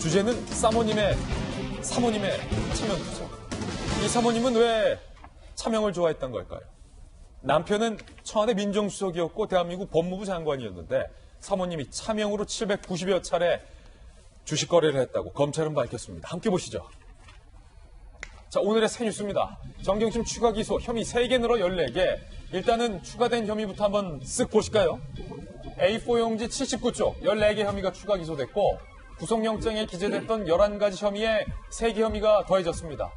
주제는 사모님의 차명투죠. 이 사모님은 왜 차명을 좋아했던 걸까요? 남편은 청와대 민정수석이었고 대한민국 법무부 장관이었는데 사모님이 차명으로 790여 차례 주식 거래를 했다고 검찰은 밝혔습니다. 함께 보시죠. 자, 오늘의 새 뉴스입니다. 정경심 추가 기소 혐의 3개 늘어 14개. 일단은 추가된 혐의부터 한번 쓱 보실까요? A4 용지 79쪽 14개 혐의가 추가 기소됐고 구속영장에 기재됐던 11가지 혐의에 3개 혐의가 더해졌습니다.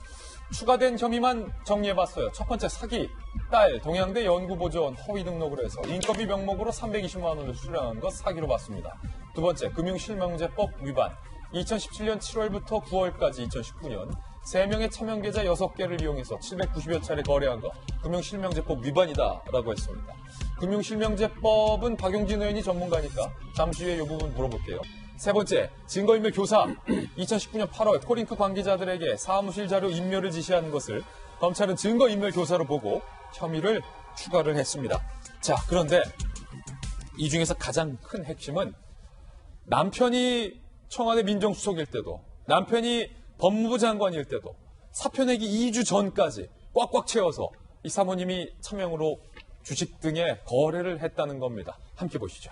추가된 혐의만 정리해봤어요. 첫 번째 사기, 딸 동양대 연구보조원 허위 등록을 해서 인건비 명목으로 320만 원을 수령한 것 사기로 봤습니다. 두 번째 금융실명제법 위반, 2017년 7월부터 9월까지 2019년 3명의 차명계좌 6개를 이용해서 790여 차례 거래한 것 금융실명제법 위반이다라고 했습니다. 금융실명제법은 박용진 의원이 전문가니까 잠시 후에 이 부분 물어볼게요. 세 번째, 증거인멸 교사. 2019년 8월 코링크 관계자들에게 사무실 자료 인멸을 지시한 것을 검찰은 증거인멸 교사로 보고 혐의를 추가를 했습니다. 자, 그런데 이 중에서 가장 큰 핵심은 남편이 청와대 민정수석일 때도 남편이 법무부 장관일 때도 사표 내기 2주 전까지 꽉꽉 채워서 이 사모님이 차명으로 주식 등의 거래를 했다는 겁니다. 함께 보시죠.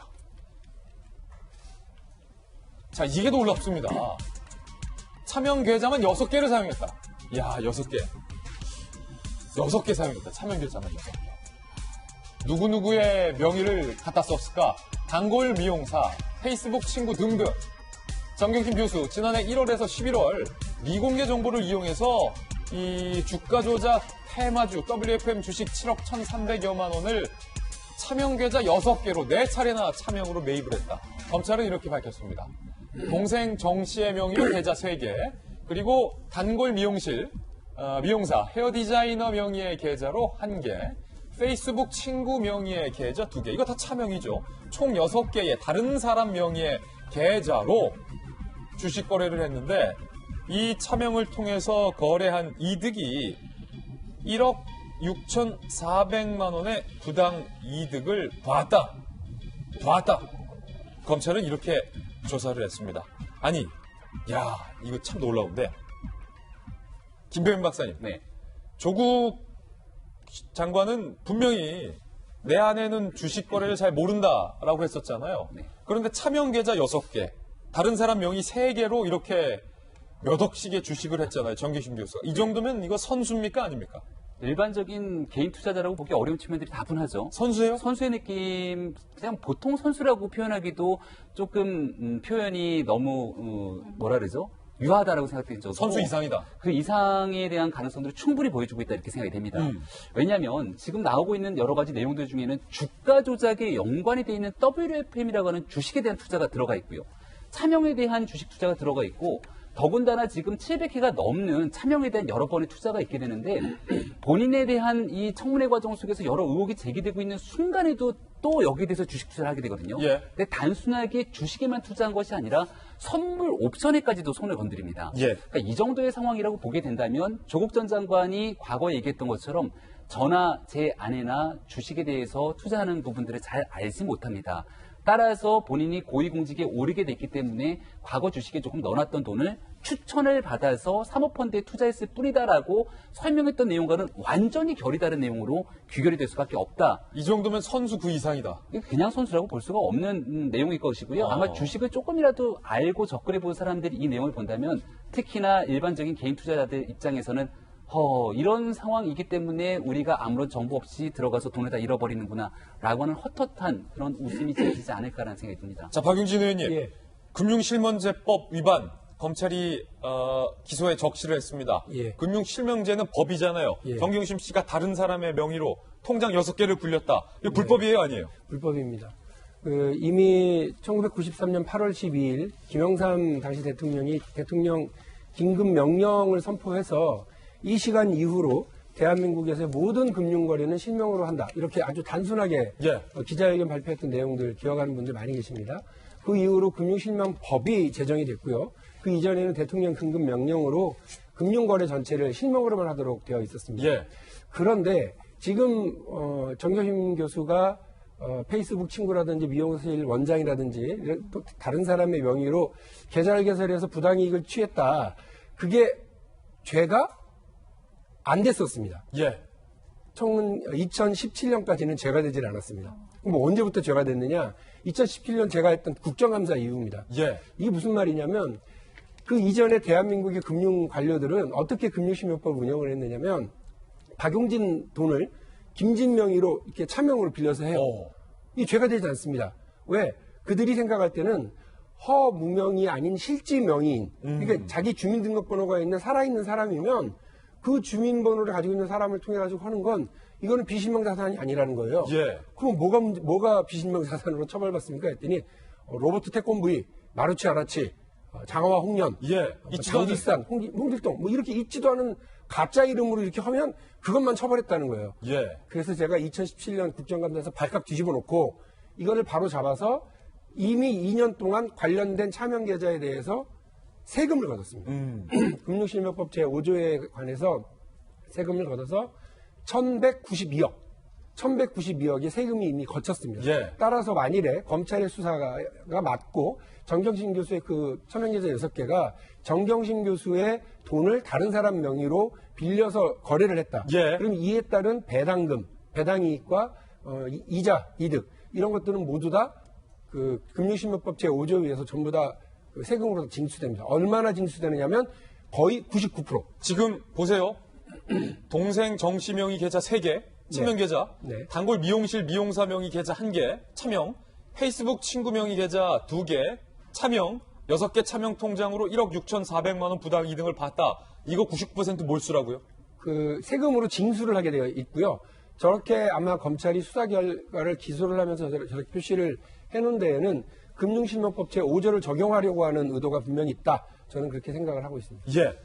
자, 이게 더 놀랍습니다. 차명 계좌만 6개를 사용했다. 이야, 6개. 6개 사용했다. 차명 계좌만 6개. 누구누구의 명의를 갖다 썼을까? 단골 미용사, 페이스북 친구 등등. 정경심 교수, 지난해 1월에서 11월 미공개 정보를 이용해서 이 주가 조작 테마주 WFM 주식 7억 1,300여만 원을 차명 계좌 6개로 4차례나 차명으로 매입을 했다. 검찰은 이렇게 밝혔습니다. 동생 정 씨의 명의로 계좌 3개, 그리고 단골 미용사, 헤어 디자이너 명의의 계좌로 1개, 페이스북 친구 명의의 계좌 2개. 이거 다 차명이죠. 총 6개의 다른 사람 명의의 계좌로 주식 거래를 했는데 이 차명을 통해서 거래한 이득이 1억 6,400만 원의 부당 이득을 봤다. 검찰은 이렇게 조사를 했습니다. 아니, 야, 이거 참 놀라운데. 김병민 박사님. 네. 조국 장관은 분명히 내 아내는 주식 거래를 잘 모른다라고 했었잖아요. 네. 그런데 차명 계좌 6개, 다른 사람 명의 3개로 이렇게 몇 억씩의 주식을 했잖아요. 정경심 교수가. 이 정도면 이거 선수입니까? 아닙니까? 일반적인 개인 투자자라고 보기 어려운 측면들이 다분하죠. 선수예요? 선수의 느낌, 그냥 보통 선수라고 표현하기도 조금 표현이 너무 뭐라 그러죠? 유하다라고 생각되죠. 선수 이상이다. 그 이상에 대한 가능성들을 충분히 보여주고 있다 이렇게 생각이 됩니다. 왜냐하면 지금 나오고 있는 여러 가지 내용들 중에는 주가 조작에 연관이 되어 있는 WFM이라고 하는 주식에 대한 투자가 들어가 있고요. 차명에 대한 주식 투자가 들어가 있고 더군다나 지금 700회가 넘는 차명에 대한 여러 번의 투자가 있게 되는데 본인에 대한 이 청문회 과정 속에서 여러 의혹이 제기되고 있는 순간에도 또 여기에 대해서 주식 투자를 하게 되거든요. 예. 근데 단순하게 주식에만 투자한 것이 아니라 선물 옵션에까지도 손을 건드립니다. 예. 그러니까 이 정도의 상황이라고 보게 된다면 조국 전 장관이 과거에 얘기했던 것처럼 저나 제 아내나 주식에 대해서 투자하는 부분들을 잘 알지 못합니다. 따라서 본인이 고위공직에 오르게 됐기 때문에 과거 주식에 조금 넣어놨던 돈을 추천을 받아서 사모펀드에 투자했을 뿐이다라고 설명했던 내용과는 완전히 결이 다른 내용으로 귀결이 될 수밖에 없다. 이 정도면 선수 그 이상이다. 그냥 선수라고 볼 수가 없는 내용일 것이고요. 아마 주식을 조금이라도 알고 접근해 본 사람들이 이 내용을 본다면 특히나 일반적인 개인 투자자들 입장에서는 이런 상황이기 때문에 우리가 아무런 정보 없이 들어가서 돈을 다 잃어버리는구나 라고 하는 헛헛한 그런 웃음이 지어지지 않을까라는 생각이 듭니다. 자, 박용진 의원님. 예. 금융실명제법 위반 검찰이 기소에 적시를 했습니다. 예. 금융실명제는 법이잖아요. 예. 정경심 씨가 다른 사람의 명의로 통장 6개를 굴렸다. 이거 불법이에요, 아니에요? 불법입니다. 이미 1993년 8월 12일 김영삼 당시 대통령이 대통령 긴급 명령을 선포해서 이 시간 이후로 대한민국에서의 모든 금융거래는 실명으로 한다. 이렇게 아주 단순하게 예. 기자회견 발표했던 내용들 기억하는 분들 많이 계십니다. 그 이후로 금융실명법이 제정이 됐고요. 그 이전에는 대통령 긴급 명령으로 금융거래 전체를 실명으로만 하도록 되어 있었습니다. 예. 그런데 지금 정경심 교수가 페이스북 친구라든지 미용실 원장이라든지 이런 또 다른 사람의 명의로 계좌를 개설해서 부당이익을 취했다. 그게 죄가 안 됐었습니다. 예. 2017년까지는 죄가 되질 않았습니다. 그럼 뭐 언제부터 죄가 됐느냐? 2017년 제가 했던 국정감사 이후입니다. 예. 이게 무슨 말이냐면 그 이전에 대한민국의 금융 관료들은 어떻게 금융심의법 운영을 했느냐면 박용진 돈을 김진 명의로 이렇게 차명으로 빌려서 해요. 이 죄가 되지 않습니다. 왜? 그들이 생각할 때는 허무명이 아닌 실지 명의인. 그러니까 자기 주민등록번호가 있는 살아있는 사람이면 그 주민번호를 가지고 있는 사람을 통해 가지고 하는 건 이거는 비신명자산이 아니라는 거예요. 예. 그럼 뭐가 비신명자산으로 처벌받습니까? 했더니 로버트 태권브이, 마루치 아라치, 장화와 홍련, 예. 있지도 않은- 장지산, 홍길동 뭐 이렇게 있지도 않은 가짜 이름으로 이렇게 하면 그것만 처벌했다는 거예요. 예. 그래서 제가 2017년 국정감사에서 발칵 뒤집어 놓고 이거를 바로 잡아서 이미 2년 동안 관련된 차명 계좌에 대해서 세금을 걷었습니다. 금융실명법 제5조에 관해서 세금을 걷어서 1192억의 세금이 이미 거쳤습니다. 예. 따라서 만일에 검찰의 수사가 맞고 정경심 교수의 그 차명계좌 6개가 정경심 교수의 돈을 다른 사람 명의로 빌려서 거래를 했다. 예. 그럼 이에 따른 배당금, 배당이익과 이자, 이득 이런 것들은 모두 다 그 금융실명법 제5조에 의해서 전부 다 그 세금으로 징수됩니다. 얼마나 징수되느냐면 거의 99%. 지금 보세요. 동생 정시명의 계좌 3개, 차명 계좌, 네. 단골 미용실 미용사 명의 계좌 1개, 차명, 페이스북 친구 명의 계좌 2개, 차명, 6개 차명 통장으로 1억 6,400만 원 부당 이득을 봤다. 이거 99% 몰수라고요? 그 세금으로 징수를 하게 되어 있고요. 저렇게 아마 검찰이 수사 결과를 기소를 하면서 저렇게 표시를 해놓은 데에는 금융실명법 제5조를 적용하려고 하는 의도가 분명히 있다. 저는 그렇게 생각을 하고 있습니다. 예.